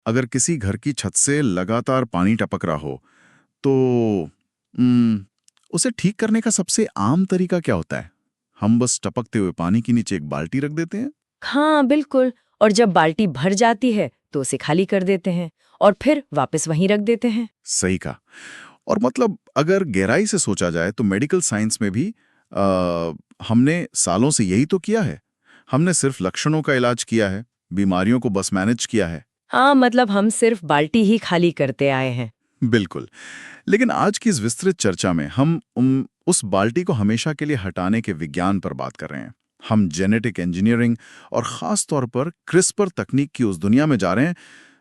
अगर किसी घर की छत से लगातार पानी टपक रहा हो तो उसे ठीक करने का सबसे आम तरीका क्या होता है? हम बस टपकते हुए पानी के नीचे एक बाल्टी रख देते हैं? हाँ बिल्कुल। और जब बाल्टी भर जाती है तो उसे खाली कर देते हैं और फिर वापस वहीं रख देते हैं। सही कहा। और मतलब अगर गहराई से सोचा जाए तो मेडिकल साइंस में भी हमने सालों से यही तो किया है। हमने सिर्फ लक्षणों का इलाज किया है, बीमारियों को बस मैनेज किया है। हाँ मतलब हम सिर्फ बाल्टी ही खाली करते आए हैं। बिल्कुल। लेकिन आज की इस विस्तृत चर्चा में हम उस बाल्टी को हमेशा के लिए हटाने के विज्ञान पर बात कर रहे हैं। हम जेनेटिक इंजीनियरिंग और खास तौर पर क्रिस्पर तकनीक की उस दुनिया में जा रहे हैं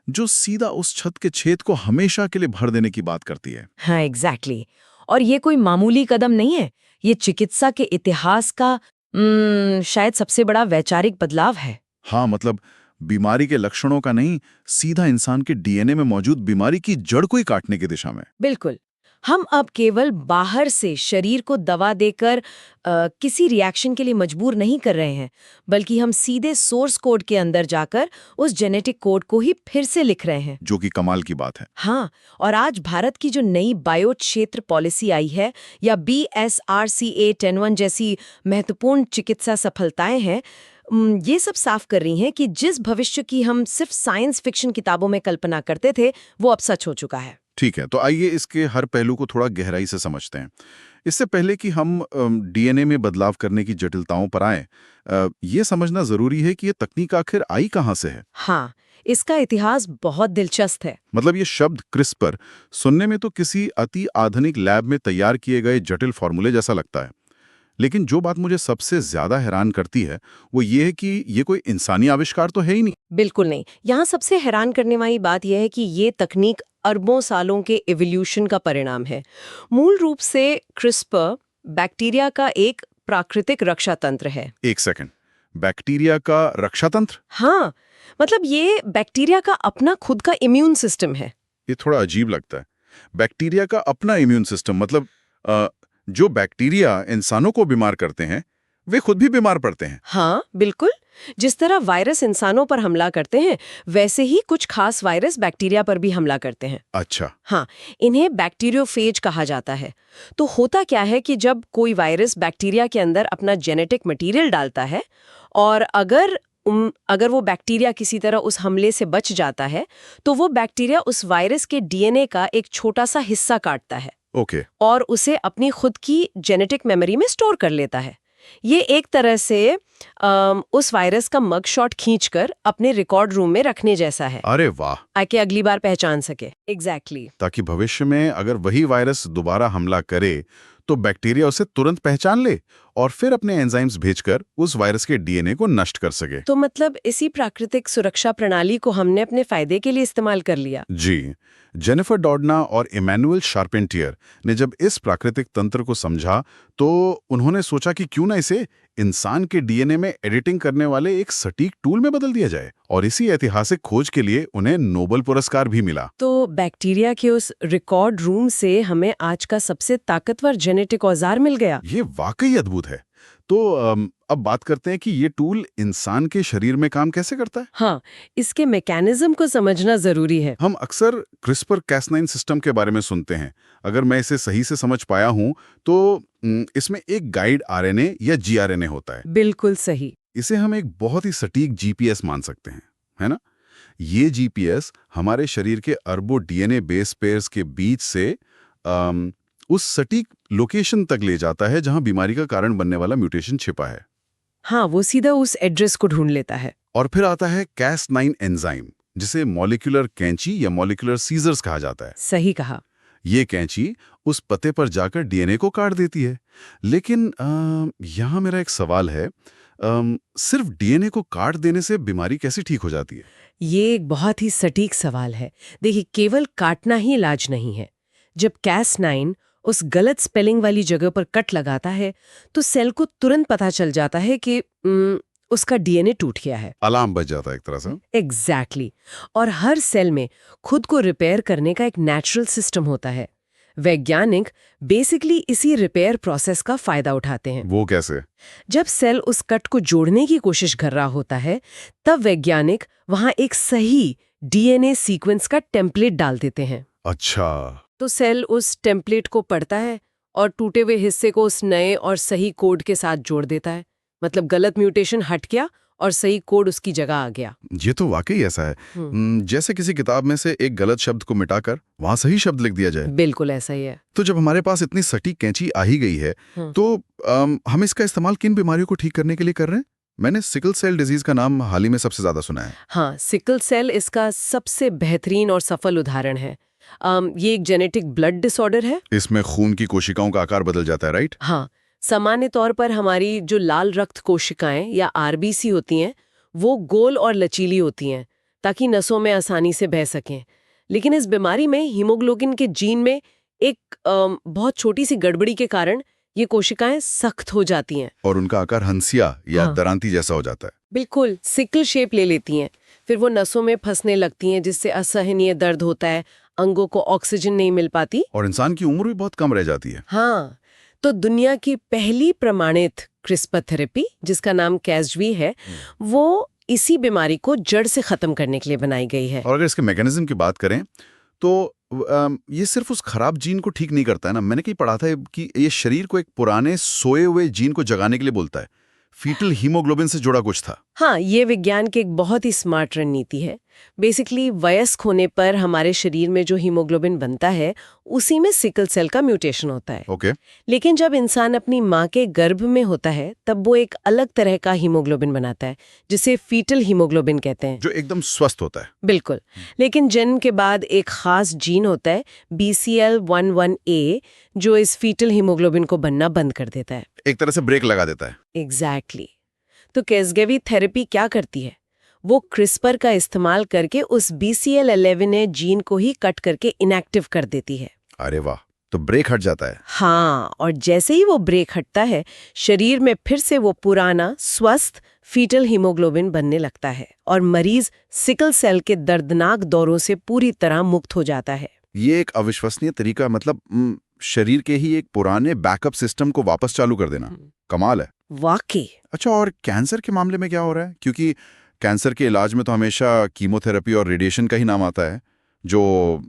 जो सीधा उस छत के छेद को हमेशा के लिए भर देने की बात करती है। हाँ एग्जैक्टली। और ये कोई मामूली कदम नहीं है। ये चिकित्सा के इतिहास का शायद सबसे बड़ा वैचारिक बदलाव है। हाँ, मतलब बीमारी के लक्षणों का नहीं, सीधा इंसान के डीएनए में मौजूद बीमारी की जड़ को ही काटने की दिशा में। बिल्कुल। हम अब केवल बाहर से शरीर को दवा देकर किसी रिएक्शन के लिए मजबूर नहीं कर रहे हैं, बल्कि हम सीधे सोर्स कोड के अंदर जाकर उस जेनेटिक कोड को ही फिर से लिख रहे हैं। जो कि कमाल की बात है। हाँ, और आज भारत की जो नई बायो क्षेत्र पॉलिसी आई है या BSRCA 10(1) जैसी महत्वपूर्ण चिकित्सा सफलताएं हैं, ये सब साफ कर रही हैं कि जिस भविष्य की हम सिर्फ साइंस फिक्शन किताबों में कल्पना करते थे वो अब सच हो चुका है। ठीक है, तो आइए इसके हर पहलू को थोड़ा गहराई से समझते हैं। इससे पहले कि हम डीएनए में बदलाव करने की जटिलताओं पर आएं, ये समझना जरूरी है कि ये तकनीक आखिर आई कहाँ से है। हाँ, इसका इतिहास बहुत दिलचस्प है। मतलब ये शब्द क्रिस्पर सुनने में तो किसी अति आधुनिक लैब में तैयार किए गए जटिल फॉर्मूले जैसा लगता है, लेकिन जो बात मुझे सबसे ज्यादा हैरान करती है वो ये है कि ये कोई इंसानी आविष्कार तो है ही नहीं। बिल्कुल नहीं। यहाँ सबसे हैरान करने वाली बात यह है कि ये तकनीक अरबों सालों के इवोल्यूशन का परिणाम है। मूल रूप से क्रिस्पर बैक्टीरिया का एक प्राकृतिक रक्षा तंत्र है। एक सेकंड, बैक्टीरिया का रक्षा तंत्र? हाँ, मतलब ये बैक्टीरिया का अपना खुद का इम्यून सिस्टम है। ये थोड़ा अजीब लगता है। बैक्टीरिया का अपना इम्यून सिस्टम मतलब जो बैक्टीरिया इंसानों को बीमार करते हैं वे खुद भी बीमार पड़ते हैं? हाँ बिल्कुल। जिस तरह वायरस इंसानों पर हमला करते हैं वैसे ही कुछ खास वायरस बैक्टीरिया पर भी हमला करते हैं। अच्छा। हाँ, इन्हें बैक्टीरियोफेज कहा जाता है। तो होता क्या है कि जब कोई वायरस बैक्टीरिया के अंदर अपना जेनेटिक मटेरियल डालता है और अगर वो बैक्टीरिया किसी तरह उस हमले से बच जाता है तो वो बैक्टीरिया उस वायरस के डीएनए का एक छोटा सा हिस्सा काटता है। ओके। और उसे अपनी खुद की जेनेटिक मेमोरी में स्टोर कर लेता है। ये एक तरह से उस वायरस का मग शॉट खींचकर अपने रिकॉर्ड रूम में रखने जैसा है। अरे वाह। ताकि अगली बार पहचान सके। एग्जैक्टली। ताकि भविष्य में अगर वही वायरस दोबारा हमला करे तो बैक्टीरिया उसे तुरंत पहचान ले और फिर अपने एंजाइम्स भेजकर उस वायरस के डीएनए को नष्ट कर सके। तो मतलब इसी प्राकृतिक सुरक्षा प्रणाली को हमने अपने फायदे के लिए इस्तेमाल कर लिया। जी। जेनिफर डॉडना और इमैनुअल शार्पेंटियर ने जब इस प्राकृतिक तंत्र को समझा तो उन्होंने सोचा कि क्यों ना इसे इंसान के डीएनए में एडिटिंग करने वाले एक सटीक टूल में बदल दिया जाए, और इसी ऐतिहासिक खोज के लिए उन्हें नोबेल पुरस्कार भी मिला। तो बैक्टीरिया के उस रिकॉर्ड रूम से हमें आज का सबसे ताकतवर जेनेटिक औजार मिल गया। ये वाकई अद्भुत है। तो अब बात करते हैं कि ये टूल इंसान के शरीर में काम कैसे करता है। हाँ, इसके मैकेनिज्म को समझना जरूरी है। हम अक्सर क्रिस्पर कैस9 सिस्टम के बारे में सुनते हैं। अगर मैं इसे सही से समझ पाया हूं तो इसमें एक गाइड आरएनए या जीआरएनए होता है। बिल्कुल सही। इसे हम एक बहुत ही सटीक जीपीएस मान सकते हैं, है ना? ये जीपीएस हमारे शरीर के अरबों डीएनए बेस पेयर्स के बीच से उस सटीक लोकेशन तक ले जाता है जहां बीमारी का कारण बनने वाला म्यूटेशन छिपा है। हाँ, वो सीधा उस एड्रेस को ढूंढ लेता है। और फिर आता है कैस9 एंजाइम, जिसे मॉलिक्यूलर कैंची या मॉलिक्यूलर सीजर्स कहा जाता है। सही कहा। ये कैंची उस पते पर जाकर डीएनए को काट देती है। लेकिन यहाँ मेरा एक सवाल है, सिर्फ डीएनए को काट देने से बीमारी कैसे ठीक हो जाती है? ये एक बहुत ही सटीक सवाल है। देखिए, केवल काटना ही इलाज नहीं है। जब कैस9 उस गलत स्पेलिंग वाली जगह पर कट लगाता है तो सेल को तुरंत पता चल जाता है कि उसका डीएनए टूट गया है। अलार्म बज जाता है एक तरह से। एग्जैक्टली। और हर सेल में खुद को रिपेयर करने का एक नेचुरल सिस्टम होता है। वैज्ञानिक बेसिकली इसी रिपेयर प्रोसेस का फायदा उठाते हैं। वो कैसे? जब सेल उस कट को जोड़ने की कोशिश कर रहा होता है तब वैज्ञानिक वहां एक सही डीएनए सीक्वेंस का टेम्पलेट डाल देते हैं। अच्छा, तो सेल उस टेम्पलेट को पढ़ता है और टूटे हुए हिस्से को उस नए और सही कोड के साथ जोड़ देता है। मतलब गलत म्यूटेशन हट गया और सही कोड उसकी जगह आ गया। ये तो वाकई ऐसा है। जैसे किसी किताब में से एक गलत शब्द को मिटाकर वहां सही शब्द लिख दिया जाए। बिल्कुल ऐसा ही है। तो जब हमारे पास इतनी सटीक कैंची आ ही गई है, तो हम इसका इस्तेमाल किन बीमारियों को ठीक करने के लिए कर रहे हैं? मैंने सिकल सेल डिजीज का नाम हाल ही में सबसे ज्यादा सुना है। हाँ, सिकल सेल इसका सबसे बेहतरीन और सफल उदाहरण है। ये एक जेनेटिक ब्लड डिसऑर्डर है। इसमें खून की कोशिकाओं का आकार बदल जाता है, राइट? हाँ, सामान्य तौर पर हमारी जो लाल रक्त कोशिकाएं या आरबीसी होती हैं, वो गोल और लचीली होती हैं ताकि नसों में आसानी से बह सकें। लेकिन इस बीमारी में हीमोग्लोबिन के जीन में एक बहुत छोटी सी गड़बड़ी के कारण ये कोशिकाएं सख्त हो जाती हैं और उनका आकार हंसिया या दरांती जैसा हो जाता है। बिल्कुल सिकल शेप ले लेती हैं। फिर वो नसों में फंसने लगती हैं, जिससे असहनीय दर्द होता है, अंगों को ऑक्सीजन नहीं मिल पाती और इंसान की उम्र भी बहुत कम रह जाती है। हाँ, तो दुनिया की पहली प्रमाणित क्रिस्पर थेरेपी, जिसका नाम कैसवी है, वो इसी बीमारी को जड़ से खत्म करने के लिए बनाई गई है। और अगर इसके मैकेनिज्म की बात करें तो ये सिर्फ उस खराब जीन को ठीक नहीं करता है ना। मैंने कहीं पढ़ा था कि ये शरीर को एक पुराने सोए हुए जीन को जगाने के लिए बोलता है। फीटल हीमोग्लोबिन से जुड़ा कुछ था। हाँ, ये विज्ञान की एक बहुत ही स्मार्ट रणनीति है। बेसिकली वयस्क होने पर हमारे शरीर में जो हीमोग्लोबिन बनता है, उसी में सिकल सेल का म्यूटेशन होता है। ओके। लेकिन जब इंसान अपनी माँ के गर्भ में होता है, तब वो एक अलग तरह का हीमोग्लोबिन बनाता है, जिसे फीटल हीमोग्लोबिन कहते हैं, जो एकदम स्वस्थ होता है। बिल्कुल। लेकिन जन्म के बाद एक खास जीन होता है, BCL11A, जो इस फीटल हीमोग्लोबिन को बनना बंद कर देता है। एक तरह से ब्रेक लगा देता है। एग्जैक्टली। तो कैसगेवी थेरेपी क्या करती है? वो क्रिस्पर का इस्तेमाल करके उस BCL11A जीन को ही कट करके इनएक्टिव कर देती है। अरे वाह, तो ब्रेक हट जाता है। हाँ, और जैसे ही वो ब्रेक हटता है, शरीर में फिर से वो पुराना स्वस्थ फीटल हीमोग्लोबिन बनने लगता है और मरीज सिकल सेल के दर्दनाक दौरों से पूरी तरह मुक्त हो जाता है। ये एक अविश्वसनीय तरीका, मतलब शरीर के ही एक पुराने बैकअप सिस्टम को वापस चालू कर देना। कमाल है वाकई। अच्छा, और कैंसर के मामले में क्या हो रहा है? क्योंकि कैंसर के इलाज में तो हमेशा कीमोथेरेपी और रेडिएशन का ही नाम आता है, जो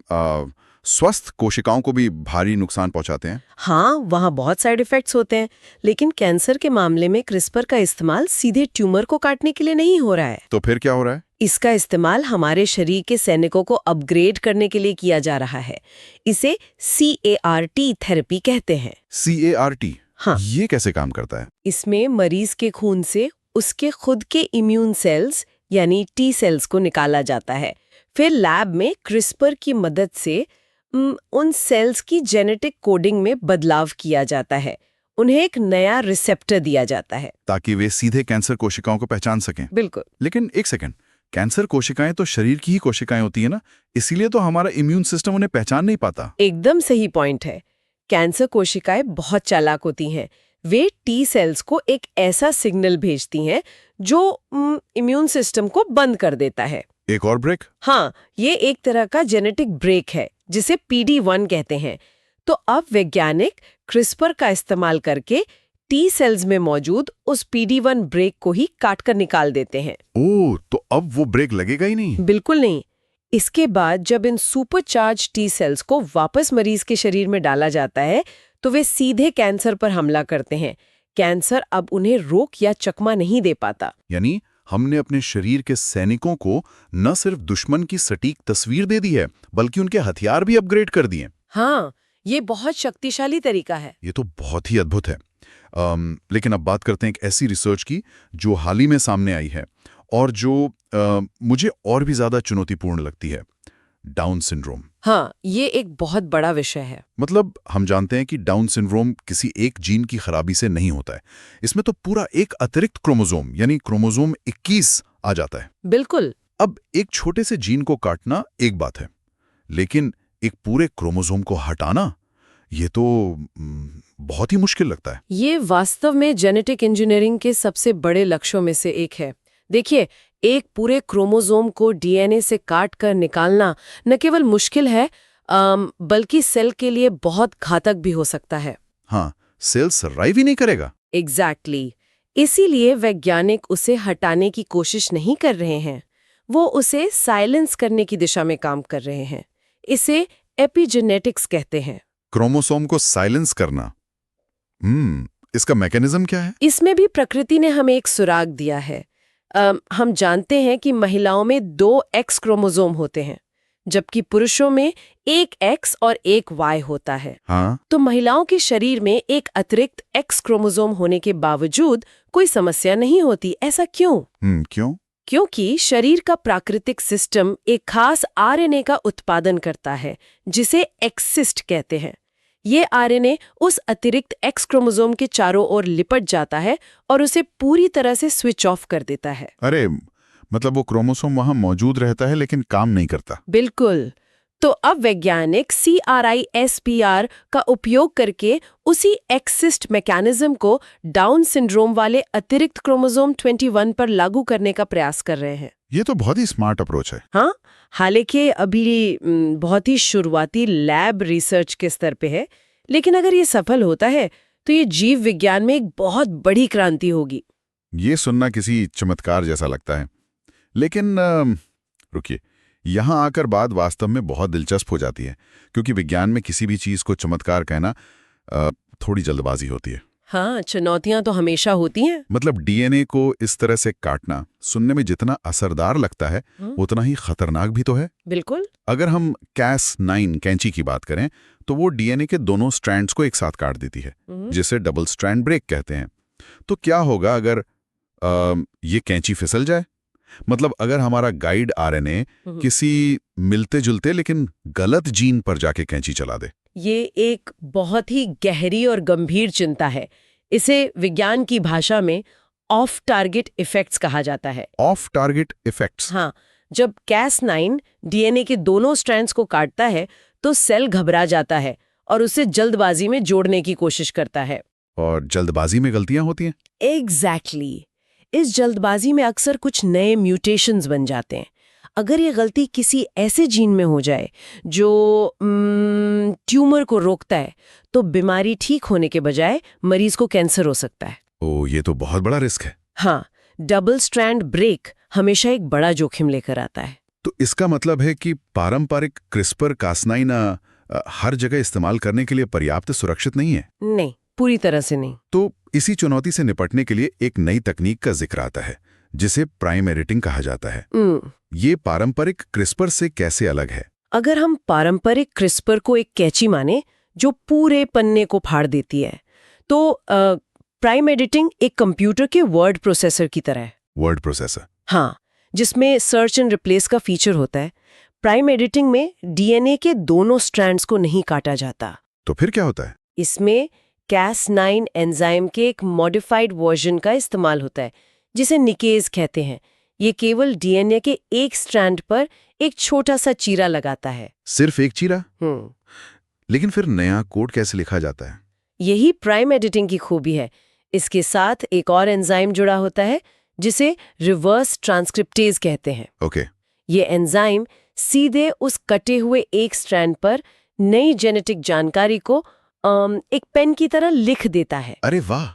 स्वस्थ कोशिकाओं को भी भारी नुकसान पहुंचाते हैं। हाँ, वहाँ बहुत साइड इफेक्ट्स होते हैं, लेकिन कैंसर के मामले में क्रिस्पर का इस्तेमाल सीधे ट्यूमर को काटने के लिए नहीं हो रहा है। तो फिर क्या हो रहा है? इसका इस्तेमाल हमारे शरीर के सैनिकों को अपग्रेड करने के लिए किया जा रहा है। इसे CAR-T थेरेपी कहते हैं। CAR-T? हाँ। ये कैसे काम करता है? इसमें मरीज के खून से उसके खुद के इम्यून सेल्स यानी T सेल्स को निकाला जाता है। फिर लैब में क्रिस्पर की मदद से उन सेल्स की जेनेटिक कोडिंग में बदलाव किया जाता है। उन्हें एक नया रिसेप्टर दिया जाता है ताकि वे सीधे कैंसर कोशिकाओं को पहचान सकें। बिल्कुल। लेकिन एक सेकंड, कैंसर कोशिकाएं तो शरीर की ही कोशिकाएं होती है ना, इसीलिए तो हमारा इम्यून सिस्टम उन्हें पहचान नहीं पाता। एकदम सही पॉइंट है। कैंसर कोशिकाएं बहुत चालाक होती हैं। वे T सेल्स को एक ऐसा सिग्नल भेजती हैं जो इम्यून सिस्टम को बंद कर देता है। एक और ब्रेक? हाँ, ये एक तरह का जेनेटिक ब्रेक है, जिसे PD-1 कहते हैं। तो अब वैज्ञानिक क्रिस्पर का इस्तेमाल करके T सेल्स में मौजूद उस PD-1 ब्रेक को ही काट कर निकाल देते हैं। ओह, तो अब वो ब्रेक लगेगा ही नहीं? बिल्कुल नहीं। इसके बाद जब इन सुपरचार्ज T सेल्स को वापस मरीज के शरीर में डाला जाता है, तो वे सीधे कैंसर पर हमला करते हैं। कैंसर अब उन्हें रोक या चकमा नहीं दे पाता। यानी हमने अपने शरीर के सैनिकों को न सिर्फ दुश्मन की सटीक तस्वीर दे दी है, बल्कि उनके हथियार भी अपग्रेड कर दिए। हाँ, ये बहुत शक्तिशाली तरीका है। ये तो बहुत ही अद्भुत है। लेकिन अब बात करते हैं एक ऐसी रिसर्च की जो हाल ही में सामने आई है और जो मुझे और भी ज्यादा चुनौतीपूर्ण लगती है। Down syndrome. हाँ, ये एक बहुत बड़ा विषय है। मतलब हम जानते हैं कि डाउन सिंड्रोम किसी एक जीन की खराबी से नहीं होता है। इसमें तो पूरा एक अतिरिक्त क्रोमोसोम यानी क्रोमोसोम 21 आ जाता है। बिल्कुल। अब एक छोटे से जीन को काटना एक बात है, लेकिन एक पूरे क्रोमोसोम को हटाना, ये तो बहुत ही मुश्किल लगता है। ये वास्तव में जेनेटिक इंजीनियरिंग के सबसे बड़े लक्ष्यों में से एक है। देखिए, एक पूरे क्रोमोसोम को DNA से काट कर निकालना न केवल मुश्किल है, बल्कि सेल के लिए बहुत घातक भी हो सकता है। हाँ, सेल सर्वाइव ही नहीं करेगा। एग्जैक्टली। इसीलिए वैज्ञानिक उसे हटाने की कोशिश नहीं कर रहे हैं। वो उसे साइलेंस करने की दिशा में काम कर रहे हैं। इसे एपिजेनेटिक्स कहते हैं। क्रोमोसोम को साइलेंस करना। इसका मैकेनिज्म क्या है? इसमें भी प्रकृति ने हमें एक सुराग दिया है। हम जानते हैं कि महिलाओं में 2 एक्स क्रोमोसोम होते हैं, जबकि पुरुषों में 1 एक्स और 1 वाई होता है। हाँ। तो महिलाओं के शरीर में एक अतिरिक्त एक्स क्रोमोसोम होने के बावजूद कोई समस्या नहीं होती। ऐसा क्यों? क्यों? क्योंकि शरीर का प्राकृतिक सिस्टम एक खास आरएनए का उत्पादन करता है, जिसे एक्सिस्ट कहते हैं। ये आरएनए उस अतिरिक्त एक्स क्रोमोसोम के चारों ओर लिपट जाता है और उसे पूरी तरह से स्विच ऑफ कर देता है। अरे, मतलब वो क्रोमोसोम वहां मौजूद रहता है लेकिन काम नहीं करता। बिल्कुल। तो अब वैज्ञानिक CRISPR का उपयोग करके उसी एक्सिस्ट मैकेनिज्म को डाउन सिंड्रोम वाले अतिरिक्त क्रोमोसोम 21 पर लागू करने का प्रयास कर रहे हैं। ये तो बहुत ही स्मार्ट अप्रोच है। हाँ, हालांकि अभी बहुत ही शुरुआती लैब रिसर्च के स्तर पे है, लेकिन अगर ये सफल होता है तो ये जीव विज्ञान में एक बहुत बड़ी क्रांति होगी। ये सुनना किसी चमत्कार जैसा लगता है, लेकिन रुकिए, यहाँ आकर बात वास्तव में बहुत दिलचस्प हो जाती है, क्योंकि विज्ञान में किसी भी चीज को चमत्कार कहना थोड़ी जल्दबाजी होती है। हाँ, चुनौतियां तो हमेशा होती हैं। मतलब डीएनए को इस तरह से काटना सुनने में जितना असरदार लगता है, उतना ही खतरनाक भी तो है। बिल्कुल। अगर हम Cas9 कैंची की बात करें तो वो डीएनए के दोनों स्ट्रैंड्स को एक साथ काट देती है, जिसे डबल स्ट्रैंड ब्रेक कहते हैं। तो क्या होगा अगर ये कैंची फिसल जाए? मतलब अगर हमारा गाइड आरएनए किसी मिलते जुलते लेकिन गलत जीन पर जाके कैंची चला दे। ये एक बहुत ही गहरी और गंभीर चिंता है। इसे विज्ञान की भाषा में ऑफ टारगेट इफेक्ट्स कहा जाता है। Of target effects? हाँ, जब Cas9 डीएनए के दोनों स्ट्रैंड्स को काटता है तो सेल घबरा जाता है और उसे जल्दबाजी में जोड़ने की कोशिश करता है। और जल्दबाजी में गलतियां होती हैं। एग्जैक्टली। इस जल्दबाजी में अक्सर कुछ नए म्यूटेशंस बन जाते हैं। अगर ये गलती किसी ऐसे जीन में हो जाए जो ट्यूमर को रोकता है, तो बीमारी ठीक होने के बजाय मरीज को कैंसर हो सकता है। ओह, ये तो बहुत बड़ा रिस्क है। हाँ, डबल स्ट्रैंड ब्रेक हमेशा एक बड़ा जोखिम लेकर आता है। तो इसका मतलब है कि पारंपरिक CRISPR-Cas9 हर जगह इस्तेमाल करने के लिए पर्याप्त सुरक्षित नहीं है? नहीं, पूरी तरह से नहीं। तो इसी चुनौती से निपटने के लिए एक नई तकनीक का जिक्र आता है, जिसे प्राइम एडिटिंग कहा जाता है। ये पारंपरिक CRISPR से कैसे अलग है? अगर हम पारंपरिक CRISPR को एक कैंची माने जो पूरे पन्ने को फाड़ देती है, तो प्राइम एडिटिंग एक कंप्यूटर के वर्ड प्रोसेसर की तरह है। Word processor? हाँ, जिसमें सर्च एंड रिप्लेस का फीचर होता है। प्राइम एडिटिंग में डीएनए के दोनों स्ट्रैंड्स को नहीं काटा जाता। तो फिर क्या होता है? इसमें Cas9 एंजाइम के एक मॉडिफाइड वर्जन का इस्तेमाल होता है, जिसे निकेज कहते हैं। ये केवल डीएनए के एक स्ट्रैंड पर एक छोटा सा चीरा लगाता है। सिर्फ एक चीरा? लेकिन फिर नया कोड कैसे लिखा जाता है? यही प्राइम एडिटिंग की खूबी है। इसके साथ एक और एंजाइम जुड़ा होता है, जिसे रिवर्स ट्रांसक्रिप्टेज कहते हैं। ओके। ये एंजाइम सीधे उस कटे हुए एक स्ट्रैंड पर नई जेनेटिक जानकारी को एक पेन की तरह लिख देता है। अरे वाह,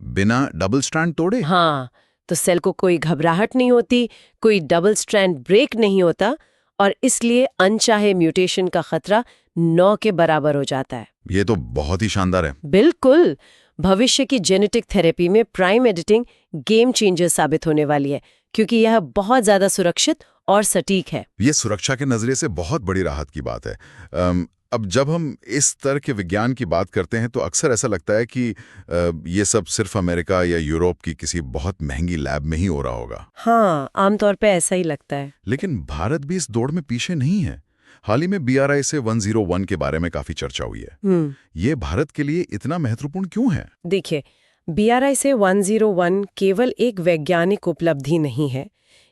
बिना डबल स्ट्रैंड तोड़े? हाँ, तो सेल को कोई घबराहट नहीं होती, कोई डबल स्ट्रैंड ब्रेक नहीं होता, और इसलिए अनचाहे म्यूटेशन का खतरा 9 के बराबर हो जाता है। ये तो बहुत ही शानदार है। बिल्कुल। भविष्य की जेनेटिक थेरेपी में प्राइम एडिटिंग गेम चेंजर साबित होने वाली है, क्योंकि यह बहुत ज्यादा सुरक्षित और सटीक है। ये सुरक्षा के नजरिए से बहुत बड़ी राहत की बात है। अब जब हम इस स्तर के विज्ञान की बात करते हैं तो अक्सर ऐसा लगता है कि ये सब सिर्फ अमेरिका या यूरोप की किसी बहुत महंगी लैब में ही हो रहा होगा। हाँ, आमतौर पे ऐसा ही लगता है। लेकिन भारत भी इस दौड़ में पीछे नहीं है। हाल ही में BRISA 101 के बारे में काफी चर्चा हुई है। ये भारत के लिए इतना महत्वपूर्ण क्यों है? देखिए, BRISA 101 केवल एक वैज्ञानिक उपलब्धि नहीं है,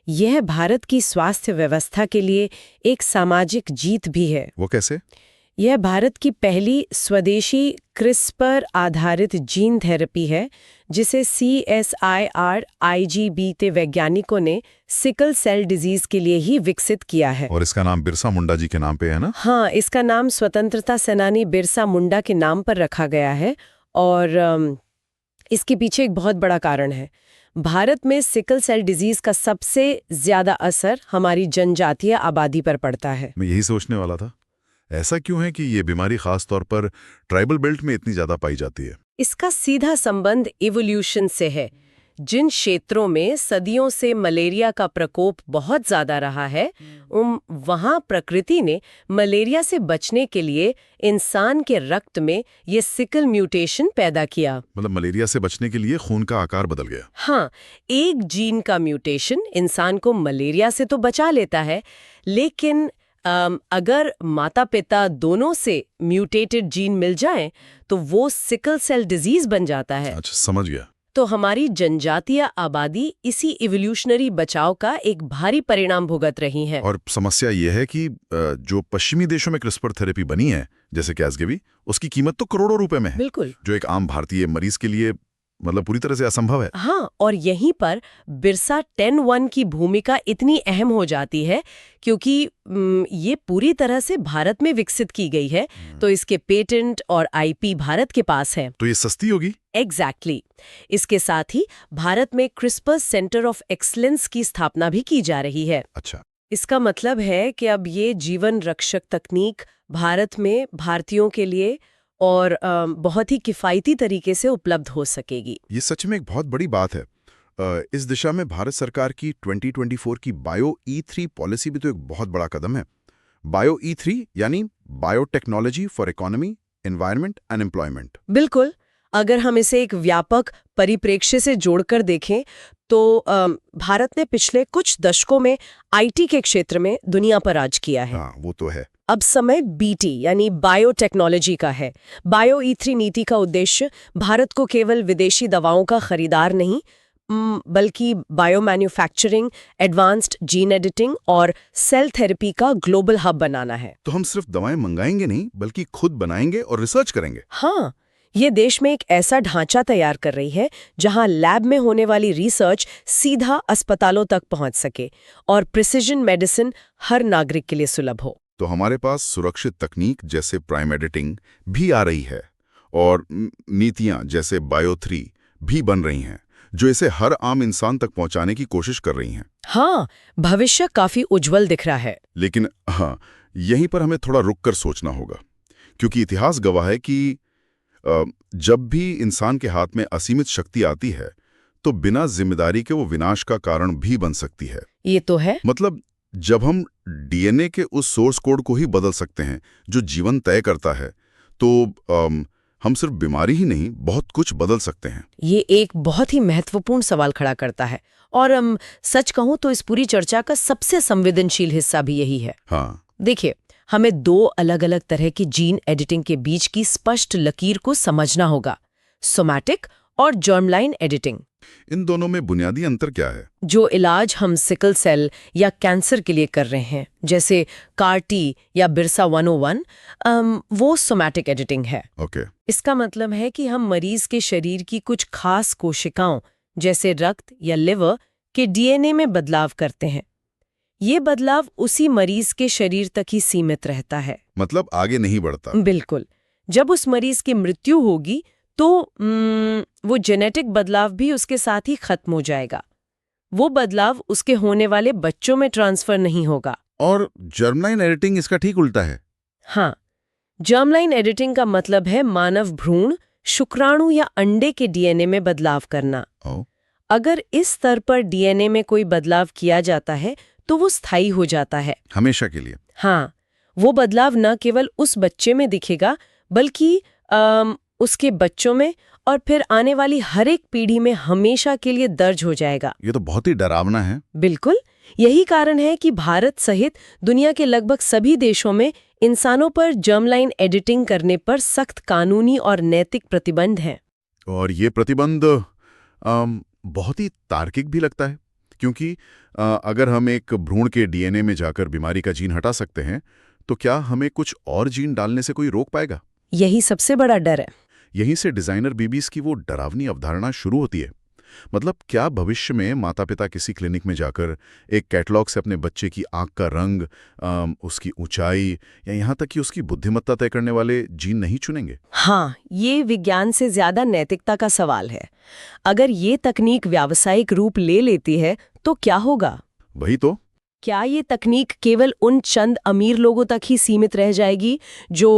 यह भारत की स्वास्थ्य व्यवस्था के लिए एक सामाजिक जीत भी है। वो कैसे? यह भारत की पहली स्वदेशी CRISPR आधारित जीन थेरेपी है, जिसे CSIR IGB ते वैज्ञानिकों ने सिकल सेल डिजीज के लिए ही विकसित किया है। और इसका नाम बिरसा मुंडा जी के नाम पे है ना? हाँ, इसका नाम स्वतंत्रता सेनानी बिरसा मुंडा के नाम पर रखा गया है, और इसके पीछे एक बहुत बड़ा कारण है। भारत में सिकल सेल डिजीज का सबसे ज्यादा असर हमारी जनजातीय आबादी पर पड़ता है। मैं यही सोचने वाला था, ऐसा क्यों है कि ये बीमारी खास तौर पर ट्राइबल बेल्ट में इतनी ज्यादा पाई जाती है? इसका सीधा संबंध इवोल्यूशन से है। जिन क्षेत्रों में सदियों से मलेरिया का प्रकोप बहुत ज्यादा रहा है, वहां प्रकृति ने मलेरिया से बचने के लिए इंसान के रक्त में ये सिकल म्यूटेशन पैदा किया। मतलब मलेरिया से बचने के लिए खून का आकार बदल गया? हाँ, एक जीन का म्यूटेशन इंसान को मलेरिया से तो बचा लेता है, लेकिन अगर माता पिता दोनों से म्यूटेटेड जीन मिल जाएं, तो वो सिकल सेल डिजीज बन जाता है। अच्छा, समझ गया। तो हमारी जनजातीय आबादी इसी इवोल्यूशनरी बचाव का एक भारी परिणाम भुगत रही है। और समस्या यह है कि जो पश्चिमी देशों में क्रिस्पर थेरेपी बनी है, जैसे कैसगेवी, उसकी कीमत तो करोड़ों रुपए में है। बिल्कुल। जो एक आम भारतीय मरीज के लिए मतलब पूरी तरह से असंभव है। हाँ, और यहीं पर बिरसा 10-1 की भूमिका इतनी अहम हो जाती है, क्योंकि ये पूरी तरह से भारत में विकसित की गई है, तो इसके पेटेंट और आईपी भारत के पास है। तो ये सस्ती होगी? एग्जैक्टली। इसके साथ ही भारत में क्रिस्पर सेंटर ऑफ एक्सलेंस की स्थापना भी की जा रही है। अच्छा। इसका मतलब है कि अब ये जीवन रक्षक तकनीक भारत में भारतीयों के लिए और बहुत ही किफ़ायती तरीके से उपलब्ध हो सकेगी। ये सच में एक बहुत बड़ी बात है। इस दिशा में भारत सरकार की 2024 की बायो E3 पॉलिसी भी तो एक बहुत बड़ा कदम है। बायो E3 यानी biotechnology for economy, environment and employment. बिल्कुल। अगर हम इसे एक व्यापक परिप्रेक्ष्य से जोड़कर देखें, तो भारत ने पिछले कुछ दशकों में आईटी के क्षेत्र में दुनिया पर राज किया है। हाँ, वो तो है। अब समय बीटी यानी बायोटेक्नोलॉजी का है। बायो E3 नीति का उद्देश्य भारत को केवल विदेशी दवाओं का खरीदार नहीं, बल्कि bio manufacturing, advanced gene editing और सेल थेरेपी का ग्लोबल हब बनाना है। तो हम सिर्फ दवाएं मंगाएंगे नहीं, बल्कि खुद बनाएंगे और रिसर्च करेंगे। हाँ, ये देश में एक ऐसा ढांचा तैयार कर रही है जहां लैब में होने वाली रिसर्च सीधा अस्पतालों तक पहुंच सके और प्रिसिजन मेडिसिन हर नागरिक के लिए सुलभ हो। तो हमारे पास सुरक्षित तकनीक जैसे प्राइम एडिटिंग भी आ रही है और नीतियां जैसे बायो 3 भी बन रही हैं, जो इसे हर आम इंसान तक पहुंचाने की कोशिश कर रही हैं। हाँ, भविष्य काफी उज्जवल दिख रहा है। लेकिन हाँ, यहीं पर हमें थोड़ा रुक कर सोचना होगा, क्योंकि इतिहास गवाह है कि जब भी इंसान के हाथ में असीमित शक्ति आती है, तो बिना जिम्मेदारी के वो विनाश का कारण भी बन सकती है। ये तो है। मतलब जब हम डीएनए के उस सोर्स कोड को ही बदल सकते हैं जो जीवन तय करता है, तो हम सिर्फ बीमारी ही नहीं, बहुत कुछ बदल सकते हैं। ये एक बहुत ही महत्वपूर्ण सवाल खड़ा करता है, और सच कहूं तो इस पूरी चर्चा का सबसे संवेदनशील हिस्सा भी यही है। हाँ, देखिए, हमें दो अलग अलग तरह की जीन एडिटिंग के बीच की स्पष्ट लकीर को समझना होगा, सोमैटिक और जर्मलाइन एडिटिंग। इन दोनों में बुनियादी अंतर क्या है? जो इलाज हम सिकल सेल या कैंसर के लिए कर रहे हैं, जैसे कार-टी या बिरसा 101, वो सोमैटिक एडिटिंग है। ओके। इसका मतलब है कि हम मरीज के शरीर की कुछ खास कोशिकाओं, जैसे रक्त या लिवर, के डीएनए में बदलाव करते हैं। ये बदलाव उसी मरीज के शरीर तक ही सीमित रहता है, मतलब आगे नहीं बढ़ता। बिल्कुल। जब उस मरीज की मृत्यु होगी, तो वो जेनेटिक बदलाव भी उसके साथ ही खत्म हो जाएगा। वो बदलाव उसके होने वाले बच्चों में ट्रांसफर नहीं होगा। और जर्मलाइन एडिटिंग इसका ठीक उल्टा है। हाँ, जर्मलाइन एडिटिंग का मतलब है मानव भ्रूण, शुक्राणु या अंडे के डीएनए में बदलाव करना। अगर इस स्तर पर डीएनए में कोई बदलाव किया जाता है, तो वो स्थायी हो जाता है, हमेशा के लिए। हाँ, वो बदलाव न केवल उस बच्चे में दिखेगा, बल्कि उसके बच्चों में और फिर आने वाली हर एक पीढ़ी में हमेशा के लिए दर्ज हो जाएगा। ये तो बहुत ही डरावना है। बिल्कुल। यही कारण है कि भारत सहित दुनिया के लगभग सभी देशों में इंसानों पर जर्मलाइन एडिटिंग करने पर सख्त कानूनी और नैतिक प्रतिबंध हैं। और ये प्रतिबंध बहुत ही तार्किक भी लगता है, क्योंकि अगर हम एक भ्रूण के डीएनए में जाकर बीमारी का जीन हटा सकते हैं, तो क्या हमें कुछ और जीन डालने से कोई रोक पाएगा? यही सबसे बड़ा डर है। यहीं से डिजाइनर बेबीज की वो डरावनी अवधारणा शुरू होती है। मतलब क्या भविष्य में माता-पिता किसी क्लिनिक में जाकर एक कैटलॉग से अपने बच्चे की आंख का रंग, उसकी ऊंचाई या यहाँ तक कि उसकी बुद्धिमत्ता तय करने वाले जीन नहीं चुनेंगे? हाँ, ये विज्ञान से ज्यादा नैतिकता का सवाल है। अगर ये तकनीक व्यावसायिक रूप ले लेती है तो क्या होगा? वही तो। क्या ये तकनीक केवल उन चंद अमीर लोगों तक ही सीमित रह जाएगी जो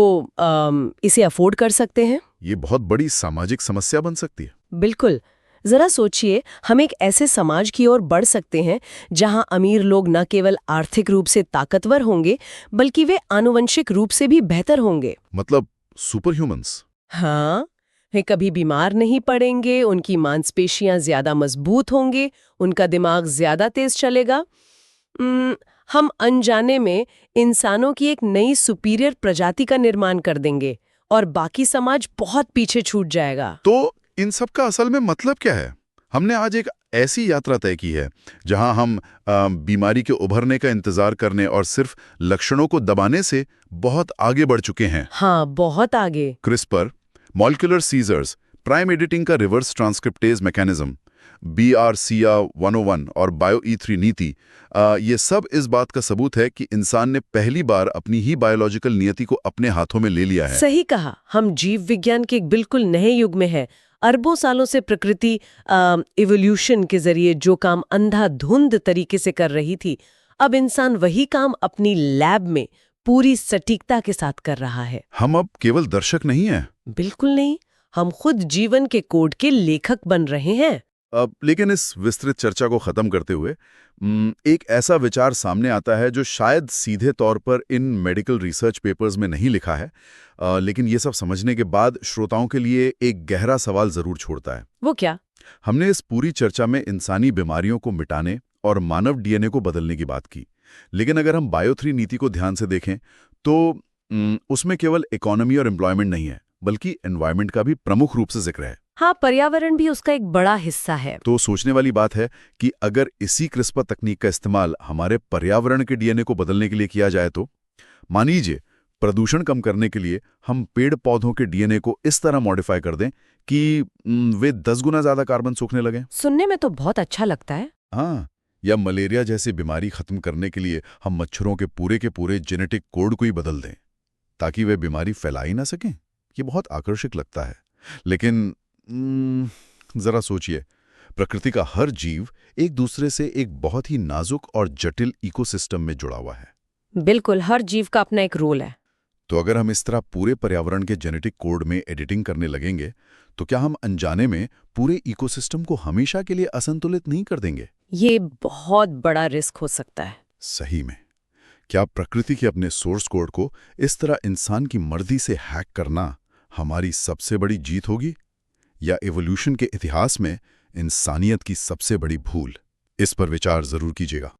इसे अफोर्ड कर सकते हैं? ये बहुत बड़ी सामाजिक समस्या बन सकती है। बिल्कुल। जरा सोचिए, हम एक ऐसे समाज की ओर बढ़ सकते हैं जहां अमीर लोग न केवल आर्थिक रूप से ताकतवर होंगे बल्कि वे आनुवंशिक रूप से भी बेहतर होंगे। मतलब सुपर ह्यूमंस। हाँ, वे कभी बीमार नहीं पड़ेंगे, उनकी मांसपेशियां ज्यादा मजबूत होंगे, उनका दिमाग ज्यादा तेज चलेगा। हम अनजाने में इंसानों की एक नई सुपीरियर प्रजाति का निर्माण कर देंगे और बाकी समाज बहुत पीछे छूट जाएगा। तो इन सब का असल में मतलब क्या है? हमने आज एक ऐसी यात्रा तय की है जहां हम बीमारी के उभरने का इंतजार करने और सिर्फ लक्षणों को दबाने से बहुत आगे बढ़ चुके हैं। हाँ, बहुत आगे। CRISPR, molecular scissors, prime editing का रिवर्स ट्रांसक्रिप्टेज मैकेनिज्म, BRCA 101 और बायो-E3 नीति, ये सब इस बात का सबूत है कि इंसान ने पहली बार अपनी ही बायोलॉजिकल नियति को अपने हाथों में ले लिया है। सही कहा, हम जीव विज्ञान के एक बिल्कुल नए युग में हैं। अरबों सालों से प्रकृति इवोल्यूशन के जरिए जो काम अंधाधुंध तरीके से कर रही थी, अब इंसान वही काम अपनी लैब में पूरी सटीकता के साथ कर रहा है। हम अब केवल दर्शक नहीं हैं। बिल्कुल नहीं, हम खुद जीवन के कोड के लेखक बन रहे हैं। लेकिन इस विस्तृत चर्चा को खत्म करते हुए एक ऐसा विचार सामने आता है जो शायद सीधे तौर पर इन मेडिकल रिसर्च पेपर्स में नहीं लिखा है, लेकिन ये सब समझने के बाद श्रोताओं के लिए एक गहरा सवाल जरूर छोड़ता है। वो क्या? हमने इस पूरी चर्चा में इंसानी बीमारियों को मिटाने और मानव DNA को बदलने की बात की, लेकिन अगर हम बायो-3 नीति को ध्यान से देखें तो उसमें केवल इकोनॉमी और एम्प्लॉयमेंट नहीं है, बल्कि एनवायरनमेंट का भी प्रमुख रूप से जिक्र है। हाँ, पर्यावरण भी उसका एक बड़ा हिस्सा है। तो सोचने वाली बात है कि अगर इसी क्रिस्पर तकनीक का इस्तेमाल हमारे पर्यावरण के DNA को बदलने के लिए किया जाए तो मान लीजिए प्रदूषण कम करने के लिए हम पेड़ पौधों के DNA को इस तरह मॉडिफाई कर दें कि वे 10 गुना ज्यादा कार्बन सोखने लगें। सुनने में तो बहुत अच्छा लगता है। हाँ, या मलेरिया जैसी बीमारी खत्म करने के लिए हम मच्छरों के पूरे जेनेटिक कोड को ही बदल दें ताकि वे बीमारी फैला ही ना सकें। ये बहुत आकर्षक लगता है, लेकिन जरा सोचिए, प्रकृति का हर जीव एक दूसरे से एक बहुत ही नाजुक और जटिल इकोसिस्टम में जुड़ा हुआ है। बिल्कुल, हर जीव का अपना एक रोल है। तो अगर हम इस तरह पूरे पर्यावरण के जेनेटिक कोड में एडिटिंग करने लगेंगे तो क्या हम अनजाने में पूरे इकोसिस्टम को हमेशा के लिए असंतुलित नहीं कर देंगे? ये बहुत बड़ा रिस्क हो सकता है। सही में, क्या प्रकृति के अपने सोर्स कोड को इस तरह इंसान की मर्जी से हैक करना हमारी सबसे बड़ी जीत होगी, या एवोल्यूशन के इतिहास में इंसानियत की सबसे बड़ी भूल? इस पर विचार जरूर कीजिएगा।